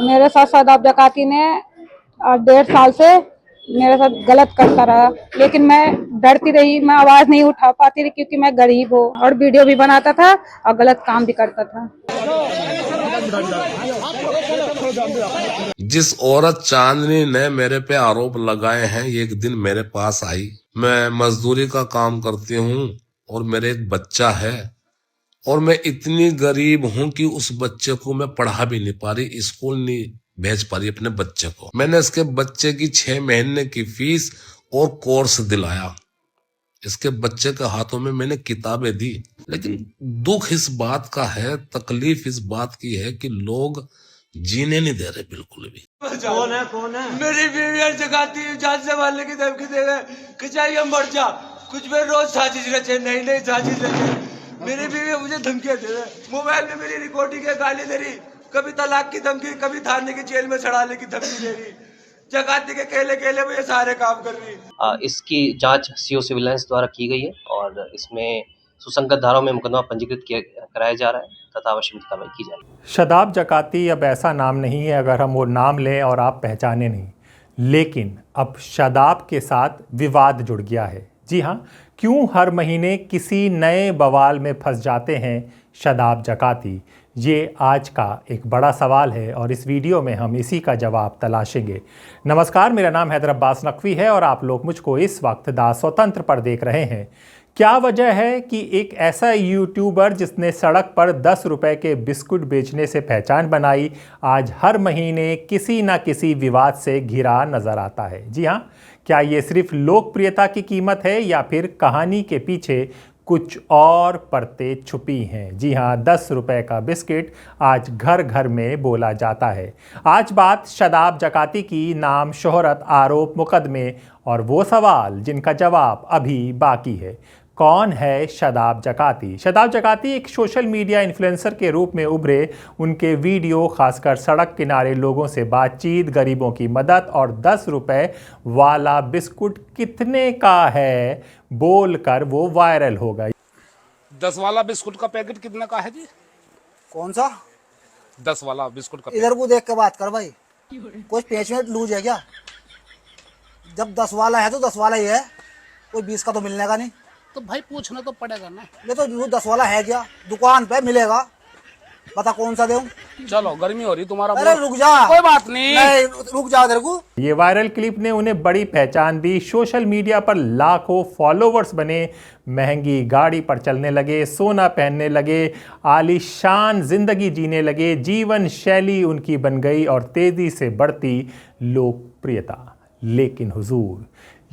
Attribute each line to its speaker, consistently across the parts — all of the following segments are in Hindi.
Speaker 1: मेरे साथ शादाब जकाती ने 1.5 साल से मेरे साथ गलत करता रहा, लेकिन मैं डरती रही, मैं आवाज नहीं उठा पाती रही क्योंकि मैं गरीब हूँ, और वीडियो भी बनाता था और गलत काम भी करता था।
Speaker 2: जिस औरत चांदनी ने मेरे पे आरोप लगाए हैं, ये एक दिन मेरे पास आई। मैं मजदूरी का काम करती हूँ और मेरे एक बच्चा है, और मैं इतनी गरीब हूं कि उस बच्चे को मैं पढ़ा भी नहीं पा रही, स्कूल नहीं भेज पा रही अपने बच्चे को। मैंने इसके बच्चे की 6 महीने की फीस और कोर्स दिलाया। इसके बच्चे के हाथों में मैंने किताबें दी। लेकिन दुख इस बात का है, तकलीफ इस बात की है कि लोग जीने नहीं दे रहे बिल्कुल भी।
Speaker 3: कौन है? मेरी बीवी जगाती जान से मारने की धमकी दे रहे कि चाहिए मर जा, कुछ भी रोज साजिश रचे, नई साजिश रचे। मेरी बीवी मुझे धमकियां दे रहे, मोबाइल में मेरी रिकॉर्डिंग है, गाली दे रही, कभी तलाक की धमकी, कभी थाने की जेल में चढ़ाने की धमकी दे रही। जगाती के केले वो ये सारे काम कर रही।
Speaker 4: इसकी जांच सीओ सिविल लाइंस द्वारा की गई है और इसमें सुसंगत धाराओं में मुकदमा पंजीकृत कराया जा रहा है तथा आवश्यक कार्रवाई की जाएगी।
Speaker 5: शादाब जकाती अब ऐसा नाम नहीं है अगर हम वो नाम लें और आप पहचाने नहीं, लेकिन अब शादाब के साथ विवाद जुड़ गया है। जी हाँ, क्यों हर महीने किसी नए बवाल में फंस जाते हैं शादाब जकाती, ये आज का एक बड़ा सवाल है और इस वीडियो में हम इसी का जवाब तलाशेंगे। नमस्कार, मेरा नाम हैदर अब्बास नकवी है और आप लोग मुझको इस वक्त दा स्वतंत्र पर देख रहे हैं। क्या वजह है कि एक ऐसा यूट्यूबर जिसने सड़क पर 10 रुपए के बिस्कुट बेचने से पहचान बनाई, आज हर महीने किसी न किसी विवाद से घिरा नजर आता है? जी हाँ, क्या ये सिर्फ लोकप्रियता की कीमत है या फिर कहानी के पीछे कुछ और परतें छुपी हैं? जी हाँ, 10 रुपए का बिस्किट आज घर घर में बोला जाता है। आज बात शादाब जकाती की, नाम, शोहरत, आरोप, मुकदमे और वो सवाल जिनका जवाब अभी बाकी है। कौन है शादाब जकाती? शादाब जकाती एक सोशल मीडिया इन्फ्लुएंसर के रूप में उभरे। उनके वीडियो खासकर सड़क किनारे लोगों से बातचीत, गरीबों की मदद और 10 रुपए वाला बिस्कुट कितने का है बोलकर वो वायरल हो गई।
Speaker 6: 10 वाला बिस्कुट का पैकेट कितने का है जी?
Speaker 7: कौन सा
Speaker 6: 10 वाला बिस्कुट का?
Speaker 7: इधर को देख के बात कर भाई, कुछ पेच में लूज है क्या? जब 10 वाला है तो 10 वाला ही है, कोई 20 का तो मिलने का नहीं।
Speaker 6: तो भाई पूछना तो पड़ेगा ना।
Speaker 7: ये तो 10 वाला है क्या? दुकान पे मिलेगा, बता कौन सा दूं?
Speaker 6: चलो, गर्मी हो रही तुम्हारा।
Speaker 7: अरे रुक जा,
Speaker 6: कोई बात नहीं,
Speaker 7: रुक जा इधर को।
Speaker 5: ये वायरल क्लिप ने उन्हें बड़ी पहचान दी। सोशल मीडिया पर लाखों फॉलोवर्स बने, महंगी गाड़ी पर चलने लगे, सोना पहनने लगे, आलीशान जिंदगी जीने लगे। जीवन शैली उनकी बन गई और तेजी से बढ़ती लोकप्रियता। लेकिन हुजूर,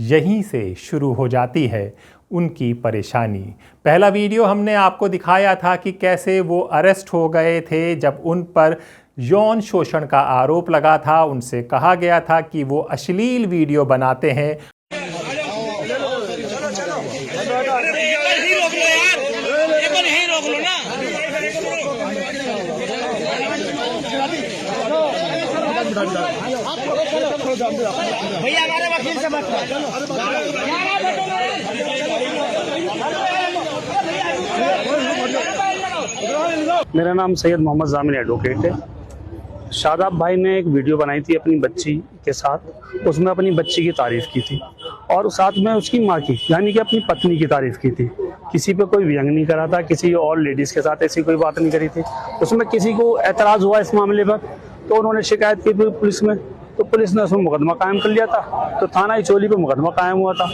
Speaker 5: यहीं से शुरू हो जाती है उनकी परेशानी। पहला वीडियो हमने आपको दिखाया था कि कैसे वो अरेस्ट हो गए थे जब उन पर यौन शोषण का आरोप लगा था। उनसे कहा गया था कि वो अश्लील वीडियो बनाते हैं।
Speaker 7: भैया हमारे वकील से मत
Speaker 8: मेरा नाम सैयद मोहम्मद जामिन एडवोकेट है। शादाब भाई ने एक वीडियो बनाई थी अपनी बच्ची के साथ, उसमें अपनी बच्ची की तारीफ की थी और साथ में उसकी माँ की, यानी कि अपनी पत्नी की तारीफ की थी। किसी पे कोई व्यंग नहीं करा था, किसी और लेडीज के साथ ऐसी कोई बात नहीं करी थी। उसमें किसी को एतराज हुआ इस मामले पर तो उन्होंने शिकायत की पुलिस में, तो पुलिस ने उसमें मुकदमा कायम कर लिया था। तो थाना इचोली पे मुकदमा कायम हुआ था,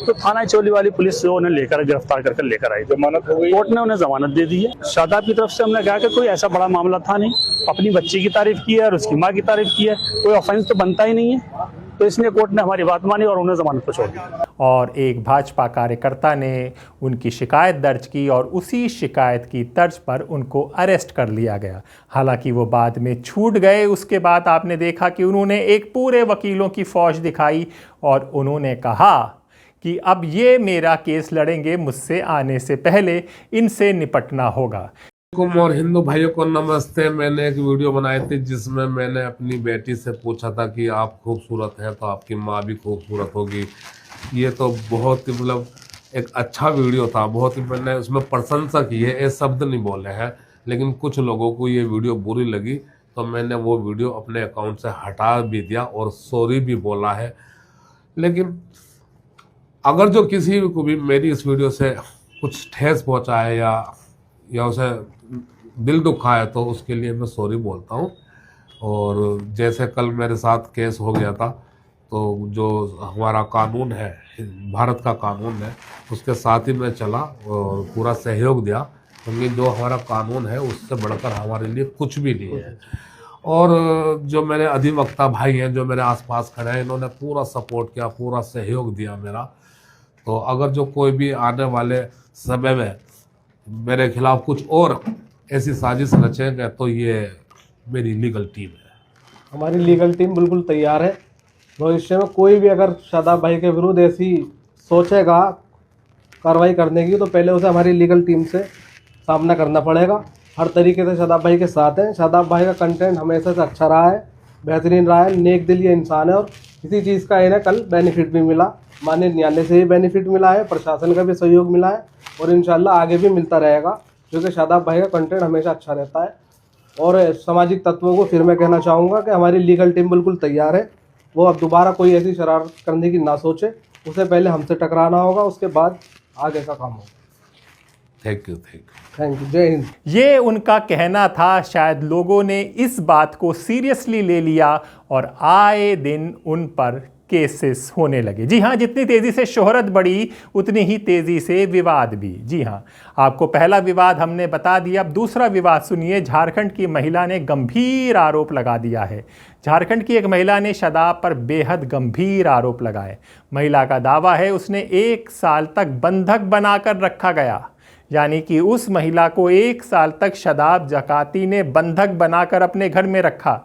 Speaker 8: तो थाना इचोली वाली पुलिस जो उन्हें लेकर गिरफ्तार करके लेकर आई, जमानत हो गई, कोर्ट ने उन्हें जमानत दे दी है। शादाब की तरफ से हमने कहा कि कोई ऐसा बड़ा मामला था नहीं, अपनी बच्ची की तारीफ की है और उसकी माँ की तारीफ की है, कोई ऑफेंस तो बनता ही नहीं है। तो इसलिए कोर्ट ने हमारी बात मानी और उन्हें जमानत पर छोड़ दिया।
Speaker 5: और एक भाजपा कार्यकर्ता ने उनकी शिकायत दर्ज की और उसी शिकायत की तर्ज पर उनको अरेस्ट कर लिया गया। हालांकि वो बाद में छूट गए। उसके बाद आपने देखा कि उन्होंने एक पूरे वकीलों की फौज दिखाई और उन्होंने कहा कि अब ये मेरा केस लड़ेंगे, मुझसे आने से पहले इनसे निपटना होगा।
Speaker 2: और हिंदू भाइयों को नमस्ते। मैंने एक वीडियो बनाई थी जिसमें मैंने अपनी बेटी से पूछा था कि आप खूबसूरत हैं तो आपकी माँ भी खूबसूरत होगी। ये तो बहुत ही मतलब एक अच्छा वीडियो था, बहुत ही मैंने उसमें प्रशंसा की है, ये शब्द नहीं बोले हैं। लेकिन कुछ लोगों को ये वीडियो बुरी लगी तो मैंने वो वीडियो अपने अकाउंट से हटा भी दिया और सॉरी भी बोला है। लेकिन अगर जो किसी को भी मेरी इस वीडियो से कुछ ठेस पहुंचा है या उसे दिल दुखा है तो उसके लिए मैं सॉरी बोलता हूं। और जैसे कल मेरे साथ केस हो गया था, तो जो हमारा कानून है, भारत का कानून है, उसके साथ ही मैं चला और पूरा सहयोग दिया, क्योंकि जो हमारा कानून है उससे बढ़कर हमारे लिए कुछ भी नहीं है। और जो मेरे अधिवक्ता भाई हैं जो मेरे आसपास खड़े हैं, इन्होंने पूरा सपोर्ट किया, पूरा सहयोग दिया मेरा। तो अगर जो कोई भी आने वाले समय में मेरे खिलाफ कुछ और ऐसी साजिश रचेंगे तो ये मेरी लीगल टीम है।
Speaker 9: हमारी लीगल टीम बिल्कुल तैयार है। भविष्य में कोई भी अगर शादाब भाई के विरुद्ध ऐसी सोचेगा कार्रवाई करने की, तो पहले उसे हमारी लीगल टीम से सामना करना पड़ेगा। हर तरीके से शादाब भाई के साथ हैं। शादाब भाई का कंटेंट हमेशा से अच्छा रहा है, बेहतरीन रहा है, नेक दिल ये इंसान है। और किसी चीज़ का इन्हें कल बेनिफिट भी मिला, माननीय न्यायालय से ही बेनिफिट मिला है, प्रशासन का भी सहयोग मिला है और इंशाल्लाह आगे भी मिलता रहेगा, क्योंकि शादाब भाई का कंटेंट हमेशा अच्छा रहता है। और सामाजिक तत्वों को फिर मैं कहना चाहूँगा कि हमारी लीगल टीम बिल्कुल तैयार है। वो अब दोबारा कोई ऐसी शरारत करने की ना सोचे, उसे पहले हमसे टकराना होगा, उसके बाद आगे का काम होगा।
Speaker 2: Thank you.
Speaker 9: जय हिंद।
Speaker 5: ये उनका कहना था। शायद लोगों ने इस बात को सीरियसली ले लिया और आए दिन उन पर केसेस होने लगे। जी हाँ, जितनी तेज़ी से शोहरत बढ़ी उतनी ही तेज़ी से विवाद भी। जी हाँ, आपको पहला विवाद हमने बता दिया। अब दूसरा विवाद सुनिए। झारखंड की महिला ने गंभीर आरोप लगा दिया है। झारखंड की एक महिला ने शादाब पर बेहद गंभीर आरोप लगाए। महिला का दावा है उसने 1 साल तक बंधक बनाकर रखा गया, यानी कि उस महिला को 1 साल तक शादाब जकाती ने बंधक बनाकर अपने घर में रखा।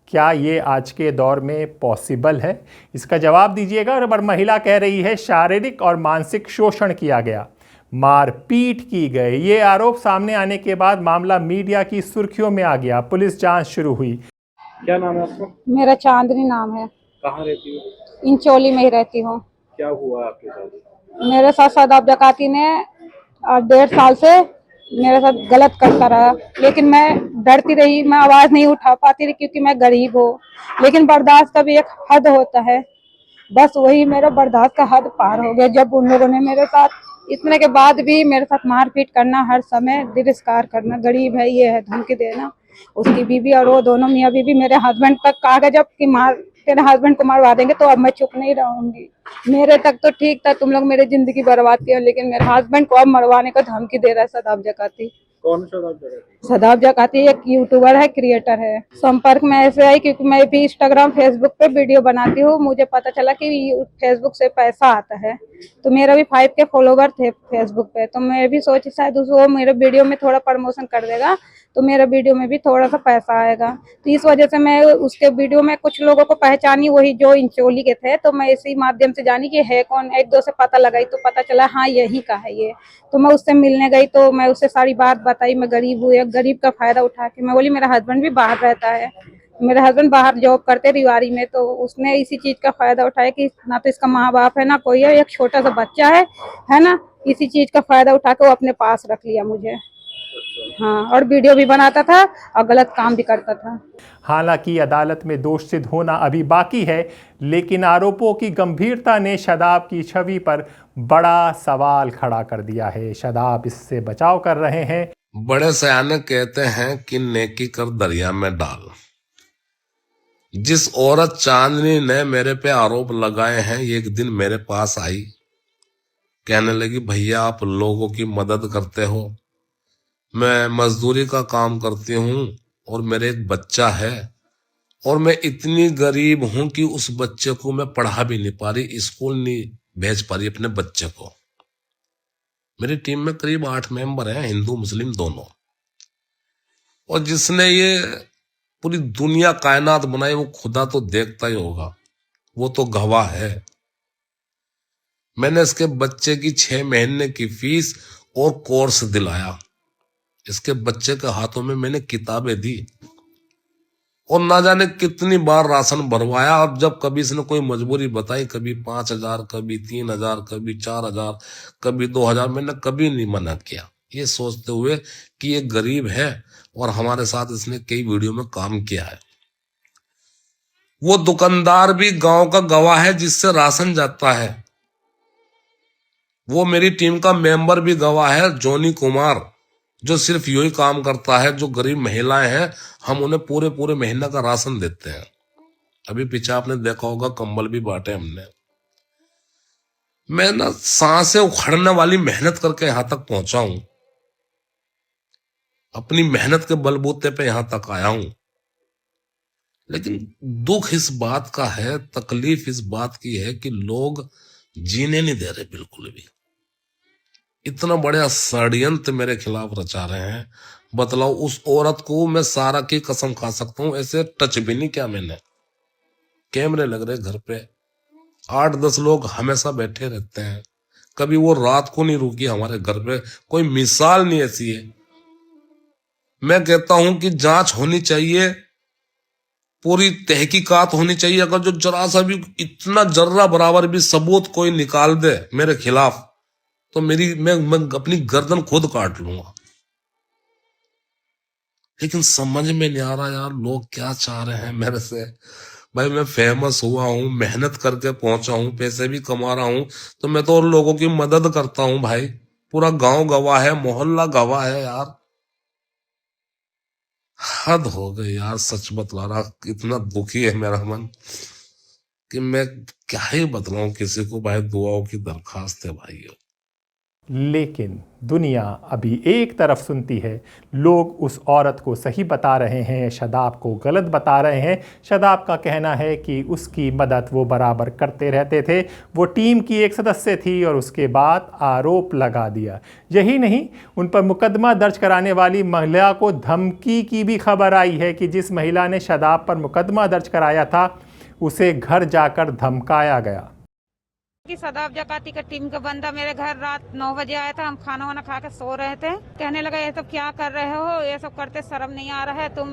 Speaker 5: क्या ये आज के दौर में पॉसिबल है? इसका जवाब दीजिएगा। और महिला कह रही है शारीरिक और मानसिक शोषण किया गया, मारपीट की गई। ये आरोप सामने आने के बाद मामला मीडिया की सुर्खियों में आ गया। पुलिस जांच शुरू हुई।
Speaker 9: क्या नाम है आपका?
Speaker 1: मेरा चांदनी नाम है।
Speaker 9: कहाँ रहती हो?
Speaker 1: इंचोली में ही रहती हूँ।
Speaker 9: क्या हुआ आपके साथ?
Speaker 1: मेरे साथ शादाब जकाती ने 1.5 साल से मेरे साथ गलत करता रहा, लेकिन मैं डरती रही, मैं आवाज नहीं उठा पाती रही, क्योंकि मैं गरीब हूँ। लेकिन बर्दाश्त का भी एक हद होता है, बस वही मेरा बर्दाश्त का हद पार हो गया। जब उन लोगों ने मेरे साथ इतने के बाद भी मेरे साथ मारपीट करना, हर समय तिरस्कार करना, गरीब है ये है, धमकी देना। उसकी बीवी और वो दोनों मियाँ बीवी मेरे हस्बैंड तक कहा गया जब कि तेरे हस्बैंड को मरवा देंगे, तो अब मैं चुप नहीं रहूंगी। मेरे तक तो ठीक था, तुम लोग मेरी जिंदगी बर्बाद किया, लेकिन मेरे हस्बैंड को अब मरवाने का धमकी दे रहा है शादाब जकाती।
Speaker 9: कौन शादाब जकाती?
Speaker 1: शादाब जकाती एक यूट्यूबर है, क्रिएटर है। संपर्क में ऐसे आई क्योंकि मैं भी इंस्टाग्राम फेसबुक पे वीडियो बनाती हूँ। मुझे पता चला कि फेसबुक से पैसा आता है, तो मेरा भी 5K फॉलोवर थे फेसबुक पे। तो मैं भी सोची शायद वो मेरे वीडियो में थोड़ा प्रमोशन कर देगा, तो मेरे वीडियो में भी थोड़ा सा पैसा आएगा। तो इस वजह से मैं उसके वीडियो में कुछ लोगों को पहचानी, वही जो इंचोली के थे। तो मैं इसी माध्यम से जानी कि है कौन, 1-2 से पता लगाई, तो पता चला हाँ यही का है ये। तो मैं उससे मिलने गई, तो मैं उससे सारी बात बताई। मैं गरीब हूँ, गरीब का फायदा उठा के मैं बोली मेरा हस्बैंड भी बाहर रहता है, मेरे हस्बैंड बाहर जॉब करते रिवारी में। तो उसने इसी चीज का फायदा उठाया कि ना तो इसका माँ बाप है ना कोई है, एक छोटा सा बच्चा है ना। इसी चीज का फायदा उठा के वो अपने पास रख लिया मुझे। हाँ, और वीडियो भी बनाता था और गलत काम भी करता था।
Speaker 5: हालांकि अदालत में दोष सिद्ध होना अभी बाकी है, लेकिन आरोपों की गंभीरता ने शादाब की छवि पर बड़ा सवाल खड़ा कर दिया है। शादाब इससे बचाव कर रहे हैं।
Speaker 2: बड़े सयाने कहते हैं कि नेकी कर दरिया में डाल। जिस औरत चांदनी ने मेरे पे आरोप लगाए हैं, एक दिन मेरे पास आई, कहने लगी भैया आप लोगों की मदद करते हो, मैं मजदूरी का काम करती हूँ और मेरे एक बच्चा है और मैं इतनी गरीब हूं कि उस बच्चे को मैं पढ़ा भी नहीं पा रही, स्कूल नहीं भेज पा रही अपने बच्चे को। मेरी टीम में करीब 8 मेंबर हैं, हिंदू मुस्लिम दोनों। और जिसने ये पूरी दुनिया कायनात बनाई वो खुदा तो देखता ही होगा, वो तो गवाह है। मैंने इसके बच्चे की 6 महीने की फीस और कोर्स दिलाया। इसके बच्चे के हाथों में मैंने किताबें दी और ना जाने कितनी बार राशन भरवाया। और जब कभी इसने कोई मजबूरी बताई, कभी 5,000, कभी 3,000, कभी 4,000, कभी 2,000, मैंने कभी नहीं मना किया। ये सोचते हुए कि ये गरीब है और हमारे साथ इसने कई वीडियो में काम किया है। वो दुकानदार भी गांव का गवाह है जिससे राशन जाता है। वो मेरी टीम का मेंबर भी गवाह है, जॉनी कुमार, जो सिर्फ यही काम करता है। जो गरीब महिलाएं हैं हम उन्हें पूरे पूरे महीने का राशन देते हैं। अभी पीछे आपने देखा होगा कंबल भी बांटे हमने। मैं ना सांसें उखड़ने वाली मेहनत करके यहां तक पहुंचा हूं, अपनी मेहनत के बलबूते पे यहां तक आया हूं। लेकिन दुख इस बात का है, तकलीफ इस बात की है कि लोग जीने नहीं दे रहे बिल्कुल भी। इतना बड़ा षड्यंत्र मेरे खिलाफ रचा रहे हैं। बतलाओ, उस औरत को मैं सारा की कसम खा सकता हूं, ऐसे टच भी नहीं किया मैंने। कैमरे लग रहे घर पे, 8-10 लोग हमेशा बैठे रहते हैं। कभी वो रात को नहीं रुकी हमारे घर पे। कोई मिसाल नहीं ऐसी है। मैं कहता हूं कि जांच होनी चाहिए, पूरी तहकीकात होनी चाहिए। अगर जो जरा सा भी, इतना जर्रा बराबर भी सबूत कोई निकाल दे मेरे खिलाफ तो मैं अपनी गर्दन खुद काट लूंगा। लेकिन समझ में नहीं आ रहा यार, लोग क्या चाह रहे हैं मेरे से। भाई मैं फेमस हुआ हूं, मेहनत करके पहुंचा हूं, पैसे भी कमा रहा हूं, तो मैं तो और लोगों की मदद करता हूं भाई। पूरा गांव गवाह है, मोहल्ला गवाह है यार। हद हो गई यार, सच बतला रहा। इतना दुखी है मेरा मन कि मैं क्या ही बतलाऊं किसी को। भाई दुआओं की दरखास्त है भाइयों।
Speaker 5: लेकिन दुनिया अभी एक तरफ सुनती है, लोग उस औरत को सही बता रहे हैं, शादाब को गलत बता रहे हैं। शादाब का कहना है कि उसकी मदद वो बराबर करते रहते थे, वो टीम की एक सदस्य थी, और उसके बाद आरोप लगा दिया। यही नहीं, उन पर मुकदमा दर्ज कराने वाली महिला को धमकी की भी खबर आई है कि जिस महिला ने शादाब पर मुकदमा दर्ज कराया था उसे घर जाकर धमकाया गया।
Speaker 1: कि शादाब जकाती का टीम का बंदा मेरे घर रात 9 बजे आया था। हम खाना वाना खा के सो रहे थे। कहने लगा ये सब क्या कर रहे हो, ये सब करते शर्म नहीं आ रहा है, तुम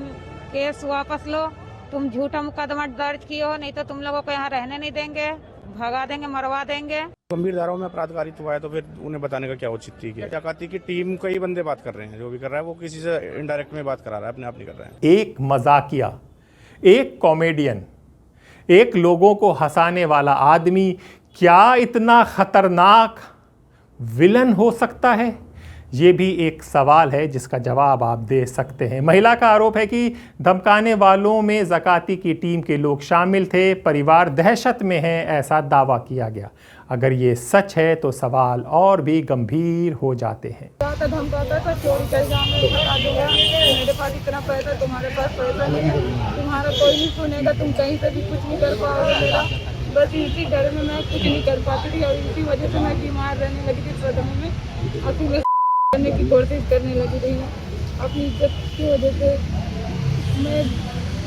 Speaker 1: केस वापस लो, तुम झूठा मुकदमा दर्ज किए हो, नहीं तो तुम लोगों को यहाँ रहने नहीं देंगे, भगा देंगे, मरवा देंगे।
Speaker 10: गंभीर धाराओं में अपराध कारित हुआ है तो फिर उन्हें बताने का क्या औचित्य है। जकाती की टीम कई बंदे बात कर रहे हैं, जो भी कर रहा है वो किसी से इनडायरेक्ट में बात करा रहा है, अपने आप नहीं कर रहा है।
Speaker 5: एक मजाकिया, एक कॉमेडियन, एक लोगों को हंसाने वाला आदमी क्या इतना खतरनाक विलन हो सकता है? ये भी एक सवाल है जिसका जवाब आप दे सकते हैं। महिला का आरोप है कि धमकाने वालों में ज़काती की टीम के लोग शामिल थे, परिवार दहशत में है, ऐसा दावा किया गया। अगर ये सच है तो सवाल और भी गंभीर हो जाते हैं।
Speaker 1: धमकाता था, चोरी का इल्जाम लगा दूंगा, मेरे पास इतना पैसा, तुम्हारे पास पैसा नहीं है, तुम्हारा कोई नहीं सुनेगा, तुम कहीं से भी कुछ नहीं कर पाओगे मेरा। बस इसी डर में मैं कुछ नहीं कर पाती थी और इसी वजह से मैं बीमार रहने लगी थी सदमे में। अभी मैं करने की कोशिश करने लगी थी अपनी इज्जत की वजह से। मैं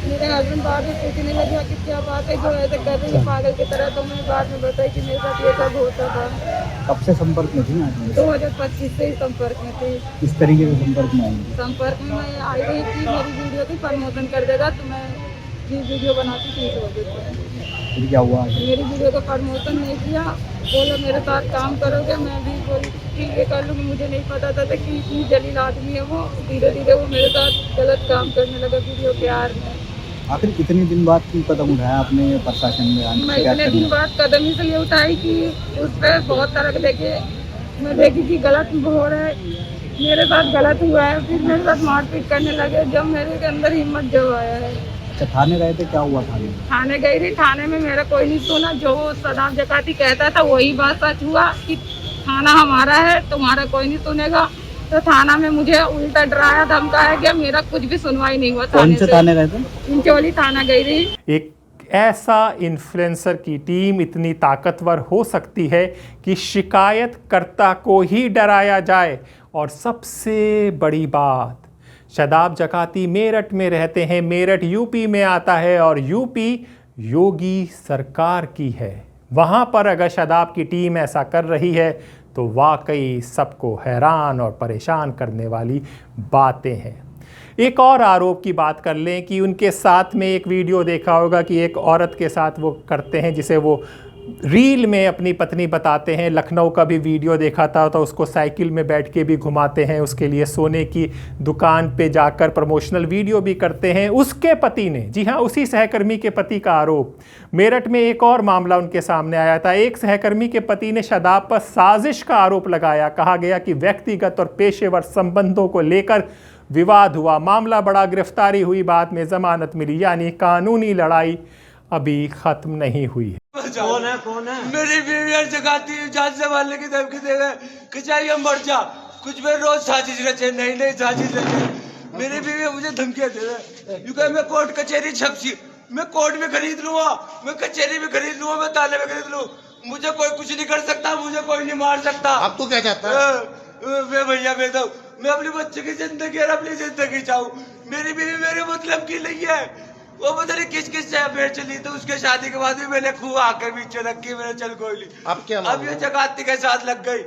Speaker 1: मेरे हस्बैंड बाद में पूछने लगे कि क्या बात है जो ऐसे कर रही है पागल की तरह, तो मैं बाद में बताई कि मेरे साथ ये सब होता था।
Speaker 11: कब से संपर्क में थी ना?
Speaker 1: 2025 से ही संपर्क में थी।
Speaker 11: किस तरीके से संपर्क में आई?
Speaker 1: संपर्क में मैं आई रही थी, मेरी वीडियो की प्रमोशन कर देगा तो मैं ये वीडियो बनाती थी इस वजह से।
Speaker 11: फिर क्या हुआ?
Speaker 1: मेरी वीडियो का प्रमोशन नहीं किया, बोला मेरे साथ काम करोगे, मैं भी बोली ठीक है कर लूँगी। मुझे नहीं पता था कि इतनी जलील आदमी है वो। धीरे धीरे वो मेरे साथ गलत काम करने लगा वीडियो प्यार में।
Speaker 11: आखिर कितने दिन बाद की कदम उठाया आपने प्रशासन में?
Speaker 1: मैं इतने दिन बाद कदम इसलिए उठाई कि उस पर बहुत तरह देखे, मैं देखी कि गलत हो रहा है, मेरे साथ गलत हुआ है, फिर मेरे साथ मारपीट करने लगे। जब मेरे के अंदर हिम्मत जब आया है।
Speaker 11: अच्छा, थाने गए थे? क्या हुआ थाने में?
Speaker 1: थाने गई थी, थाने में मेरा कोई नहीं सुना। जो शादाब जकाती कहता था वही बात सच हुआ कि थाना हमारा है, तुम्हारा कोई नहीं सुनेगा। तो थाना में मुझे उल्टा डराया, धमकाया गया, मेरा कुछ भी सुनवाई नहीं हुआ।
Speaker 11: कौन से थाने गए थे?
Speaker 1: इंचोली थाना गई थी।
Speaker 5: एक ऐसा इन्फ्लुएंसर की टीम इतनी ताकतवर हो सकती है कि शिकायतकर्ता को ही डराया जाए। और सबसे बड़ी बात, शादाब जकाती मेरठ में रहते हैं, मेरठ यूपी में आता है और यूपी योगी सरकार की है। वहाँ पर अगर शादाब की टीम ऐसा कर रही है तो वाकई सबको हैरान और परेशान करने वाली बातें हैं। एक और आरोप की बात कर लें कि उनके साथ में एक वीडियो देखा होगा कि एक औरत के साथ वो करते हैं जिसे वो रील में अपनी पत्नी बताते हैं, लखनऊ का भी वीडियो देखा था तो उसको साइकिल में बैठ के भी घुमाते हैं, उसके लिए सोने की दुकान पे जाकर प्रमोशनल वीडियो भी करते हैं। उसके पति ने, जी हाँ, उसी सहकर्मी के पति का आरोप, मेरठ में एक और मामला उनके सामने आया था। एक सहकर्मी के पति ने शादाब पर साजिश का आरोप लगाया। कहा गया कि व्यक्तिगत और पेशेवर संबंधों को लेकर विवाद हुआ, मामला बड़ा, गिरफ्तारी हुई, बाद में जमानत मिली, यानी कानूनी लड़ाई अभी खत्म नहीं हुई है।
Speaker 3: कौन है मेरी बीवी हर जगाती है, जान से मारने की धमकी देवे कि चाहिए मर जा, कुछ भी रोज साजिश रचे, नई साजिश रचे। मेरी बीवी मुझे धमकियां दे रहे, यू कहे मैं कोर्ट कचहरी छपसी, मैं कोर्ट में खरीद लूंगा, मैं कचहरी में खरीद लूंगा, मैं थाने में खरीद लूं, मुझे कोई कुछ नहीं कर सकता, मुझे कोई नहीं मार सकता।
Speaker 7: अब तो क्या चाहता है?
Speaker 3: मैं भैया बेटा, मैं अपने बच्चे की जिंदगी और अपनी जिंदगी चाहूँ। मेरी बीवी मेरे मतलब की नहीं है, वो पता नहीं किस से अफेयर चली, तो उसके शादी के बाद भी मैंने खूब आकर पीछे रखी, मैंने चल कोई नहीं।
Speaker 7: अब क्या?
Speaker 3: अब ये जगाती के साथ लग गई,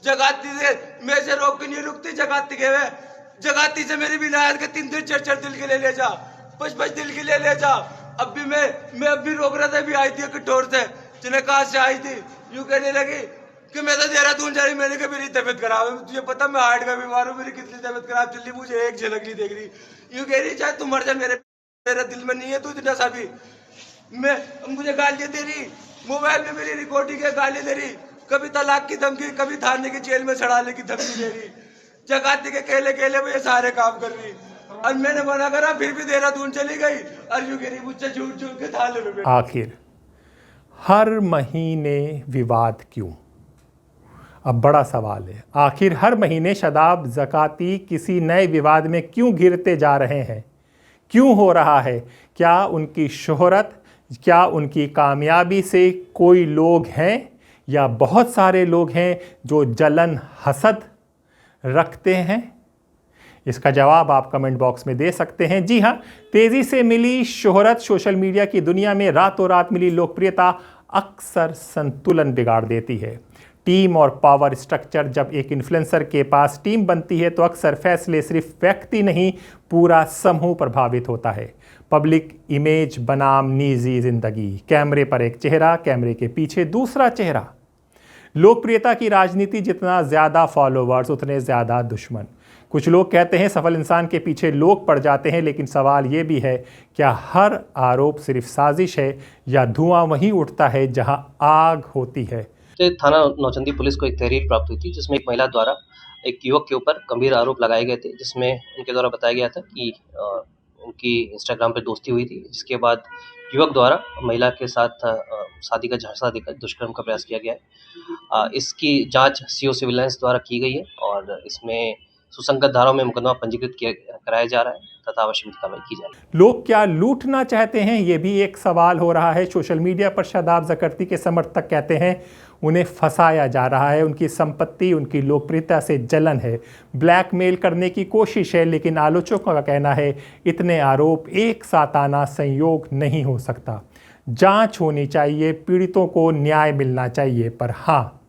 Speaker 3: जगाती से मैं से रोक नहीं रुकती, जगाती के वे जगाती से मेरी विलायत के 3 4 दिल के ले जा, 5 दिल के ले जा। अब भी मैं अब भी रोक रहा था, भी आई थी कटोर से, जिन्हें कहा से आई थी, यूं कहने लगी कि मैं तो देहरादून जा रही, मैंने कहा मेरी तबीयत खराब है, तुझे पता मैं हार्ट का बीमार हूँ, मेरी कितनी तबीयत खराब चल रही, मुझे एक झलक नहीं देख रही। यूं कह रही चाहे तू मर जा, मेरे दिल में नहीं है तू इतना सा भी। मैं मुझे गालियां दे रही, मोबाइल में मेरी रिकॉर्डिंग है, गाली दे रही, कभी तलाक की धमकी, कभी थाने की जेल में चढ़ाने की धमकी दे रही, जगाती के केले वो ये सारे काम कर रही। और मैंने मना करा, फिर भी देहरादून चली गई, और यूं कह रही मुझसे झूठ के थाने में।
Speaker 5: आखिर हर महीने विवाद क्यों? अब बड़ा सवाल है, आखिर हर महीने शादाब ज़काती किसी नए विवाद में क्यों घिरते जा रहे हैं? क्यों हो रहा है? क्या उनकी शोहरत, क्या उनकी कामयाबी से कोई लोग हैं, या बहुत सारे लोग हैं जो जलन हसद रखते हैं? इसका जवाब आप कमेंट बॉक्स में दे सकते हैं। जी हाँ, तेज़ी से मिली शोहरत, सोशल मीडिया की दुनिया में रातों रात मिली लोकप्रियता अक्सर संतुलन बिगाड़ देती है। टीम और पावर स्ट्रक्चर, जब एक इन्फ्लुएंसर के पास टीम बनती है तो अक्सर फैसले सिर्फ व्यक्ति नहीं, पूरा समूह प्रभावित होता है। पब्लिक इमेज बनाम निजी जिंदगी, कैमरे पर एक चेहरा, कैमरे के पीछे दूसरा चेहरा। लोकप्रियता की राजनीति, जितना ज़्यादा फॉलोवर्स उतने ज़्यादा दुश्मन। कुछ लोग कहते हैं सफल इंसान के पीछे लोग पड़ जाते हैं, लेकिन सवाल ये भी है, क्या हर आरोप सिर्फ साजिश है, या धुआं वहीं उठता है जहां आग होती है?
Speaker 4: थाना नौचंदी पुलिस को एक तहरीर प्राप्त हुई थी, जिसमें एक महिला द्वारा एक युवक के ऊपर गंभीर आरोप लगाए गए थे, जिसमें उनके द्वारा बताया गया था कि उनकी इंस्टाग्राम पे दोस्ती हुई थी, जिसके बाद युवक द्वारा महिला के साथ शादी का झांसा देकर दुष्कर्म का प्रयास किया गया है। इसकी जांच सीओ सिविल लाइंस द्वारा की गई है और इसमें सुसंगत धाराओं में मुकदमा पंजीकृत कराया जा रहा है तथा आवश्यक कार्रवाई की जा रही है।
Speaker 5: लोग क्या लूटना चाहते हैं, ये भी एक सवाल हो रहा है। सोशल मीडिया पर शादाब ज़काती के समर्थक कहते हैं उन्हें फंसाया जा रहा है, उनकी संपत्ति, उनकी लोकप्रियता से जलन है, ब्लैकमेल करने की कोशिश है। लेकिन आलोचकों का कहना है इतने आरोप एक साथ आना संयोग नहीं हो सकता, जांच होनी चाहिए, पीड़ितों को न्याय मिलना चाहिए। पर हाँ,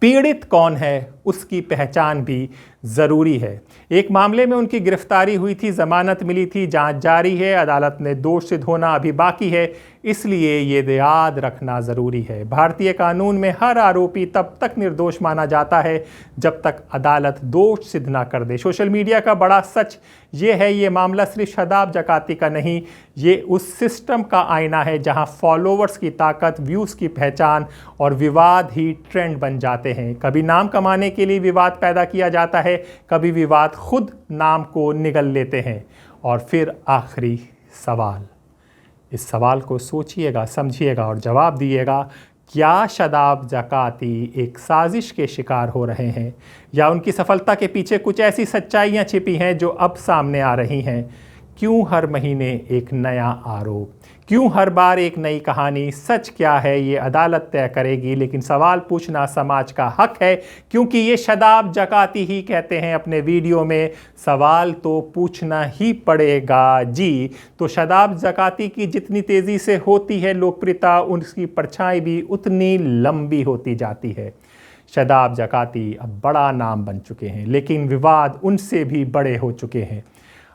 Speaker 5: पीड़ित कौन है उसकी पहचान भी ज़रूरी है। एक मामले में उनकी गिरफ्तारी हुई थी, ज़मानत मिली थी, जांच जारी है, अदालत में दोष सिद्ध होना अभी बाकी है, इसलिए ये याद रखना ज़रूरी है। भारतीय कानून में हर आरोपी तब तक निर्दोष माना जाता है जब तक अदालत दोष सिद्ध ना कर दे। सोशल मीडिया का बड़ा सच ये है, ये मामला सिर्फ शादाब ज़काती का नहीं, ये उस सिस्टम का आईना है जहां फॉलोवर्स की ताकत, व्यूज़ की पहचान और विवाद ही ट्रेंड बन जाते हैं। कभी नाम कमाने के लिए विवाद पैदा किया जाता है, कभी विवाद खुद नाम को निगल लेते हैं। और फिर आखिरी सवाल, इस सवाल को सोचिएगा, समझिएगा और जवाब दिएगा, क्या शादाब ज़काती एक साजिश के शिकार हो रहे हैं, या उनकी सफलता के पीछे कुछ ऐसी सच्चाइयाँ छिपी हैं जो अब सामने आ रही हैं? क्यों हर महीने एक नया आरोप, क्यों हर बार एक नई कहानी? सच क्या है ये अदालत तय करेगी, लेकिन सवाल पूछना समाज का हक है, क्योंकि ये शादाब ज़काती ही कहते हैं अपने वीडियो में, सवाल तो पूछना ही पड़ेगा जी। तो शादाब ज़काती की जितनी तेज़ी से होती है लोकप्रियता, उसकी परछाई भी उतनी लंबी होती जाती है। शादाब ज़काती अब बड़ा नाम बन चुके हैं, लेकिन विवाद उनसे भी बड़े हो चुके हैं।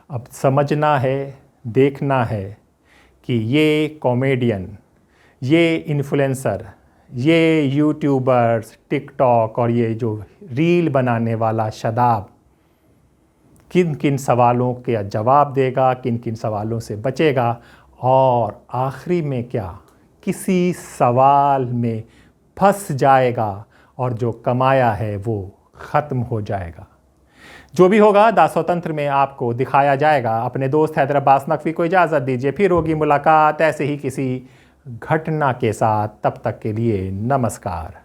Speaker 5: अब समझना है, देखना है कि ये कॉमेडियन, ये इन्फ्लुएंसर, ये यूट्यूबर्स, टिकटॉक और ये जो रील बनाने वाला शादाब किन किन सवालों के जवाब देगा, किन किन सवालों से बचेगा और आखिरी में क्या किसी सवाल में फंस जाएगा और जो कमाया है वो ख़त्म हो जाएगा। जो भी होगा दासोतंत्र में आपको दिखाया जाएगा। अपने दोस्त हैदराबाद नकवी को इजाज़त दीजिए, फिर होगी मुलाकात ऐसे ही किसी घटना के साथ। तब तक के लिए नमस्कार।